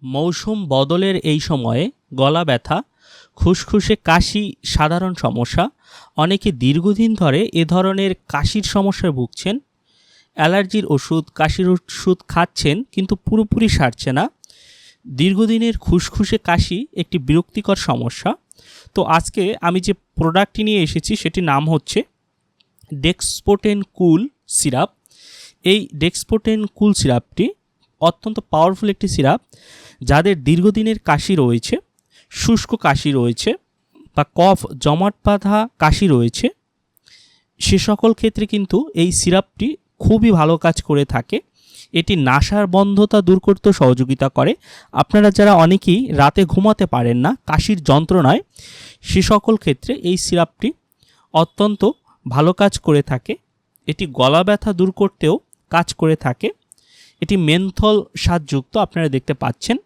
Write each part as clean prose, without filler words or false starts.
মৌসুম বদলের এই সময়ে গলা ব্যথা, খুসখুসে কাশি সাধারণ সমস্যা। অনেকে দীর্ঘদিন ধরে এ ধরনের কাশির সমস্যায় ভুগছেন। অ্যালার্জির ওষুধ, কাশির ওষুধ খাচ্ছেন কিন্তু পুরোপুরি সারছে না। দীর্ঘদিনের খুসখুসে কাশি একটি বিরক্তিকর সমস্যা। তো আজকে আমি যে প্রোডাক্টটি নিয়ে এসেছি সেটির নাম হচ্ছে ডেক্সপোটেন কুল সিরাপ। এই ডেক্সপোটেন কুল সিরাপটি অত্যন্ত পাওয়ারফুল একটি সিরাপ। যাদের দীর্ঘদিনের কাশি রয়েছে, শুষ্ক কাশি রয়েছে বা কফ জমাট বাঁধা কাশি রয়েছে, সে সকল ক্ষেত্রে কিন্তু এই সিরাপটি খুবই ভালো কাজ করে থাকে। এটি নাসার বন্ধতা দূর করতে সহযোগিতা করে। আপনারা যারা অনেকেই রাতে ঘুমাতে পারেন না কাশির যন্ত্রণায়, সে সকল ক্ষেত্রে এই সিরাপটি অত্যন্ত ভালো কাজ করে থাকে। এটি গলা ব্যথা দূর করতেও কাজ করে থাকে। এটি মেন্থল স্বাদযুক্ত, আপনারা দেখতে পাচ্ছেন।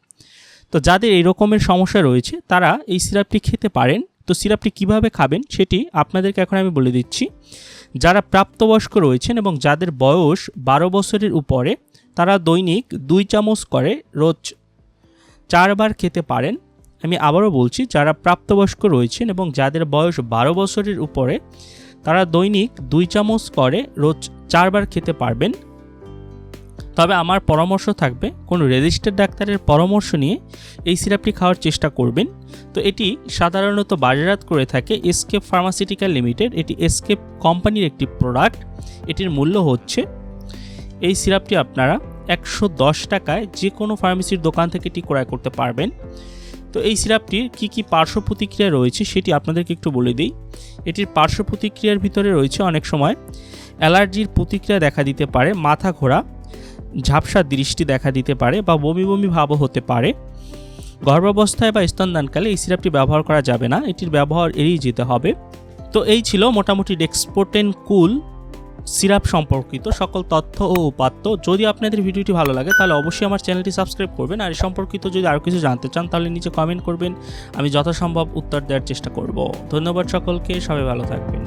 তো যাদের এই রকমের সমস্যা রয়েছে তারা এই সিরাপটি খেতে পারেন। তো সিরাপটি কিভাবে খাবেন সেটি আপনাদেরকে এখন আমি বলে দিচ্ছি। যারা প্রাপ্তবয়স্ক রয়েছেন এবং যাদের বয়স 12 বছরের উপরে, তারা দৈনিক 2 চামচ করে রোজ 4 বার খেতে পারেন। আমি আবারও বলছি, যারা প্রাপ্তবয়স্ক রয়েছেন এবং যাদের বয়স 12 বছরের উপরে, তারা দৈনিক 2 চামচ করে রোজ 4 বার খেতে পারবেন। তবে আমার পরামর্শ থাকবে কোনো রেজিস্টার্ড ডাক্তারের পরামর্শ নিয়ে এই সিরাপটি খাওয়ার চেষ্টা করবেন। তো এটি সাধারণত বাজারজাত করে থাকে এসকেপ ফার্মাসিউটিক্যাল লিমিটেড। এটি এসকেপ কোম্পানির একটি প্রোডাক্ট। এটির মূল্য হচ্ছে, এই সিরাপটি আপনারা 110 টাকায় যে কোনো ফার্মেসির দোকান থেকে এটি ক্রয় করতে পারবেন। তো এই সিরাপটির কী পার্শ্ব প্রতিক্রিয়া রয়েছে সেটি আপনাদেরকে একটু বলে দিই। এটির পার্শ্ব প্রতিক্রিয়ার ভিতরে রয়েছে অনেক সময় অ্যালার্জির প্রতিক্রিয়া দেখা দিতে পারে, মাথা ঘোরা, ঝাপসা দৃষ্টি দেখা দিতে পারে বা বমি বমি ভাবও হতে পারে। গর্ভাবস্থায় বা স্তনদানকালে এই সিরাপটি ব্যবহার করা যাবে না, এটির ব্যবহার এড়িয়ে যেতে হবে। তো এই ছিল মোটামুটি ডেক্সপোটেন কুল সিরাপ সম্পর্কিত সকল তথ্য ও উপাত্ত। যদি আপনাদের ভিডিওটি ভালো লাগে তাহলে অবশ্যই আমার চ্যানেলটি সাবস্ক্রাইব করবেন। আর এই সম্পর্কিত যদি আরও কিছু জানতে চান তাহলে নিচে কমেন্ট করবেন, আমি যথাসম্ভব উত্তর দেওয়ার চেষ্টা করব। ধন্যবাদ সকলকে, সবাই ভালো থাকবেন।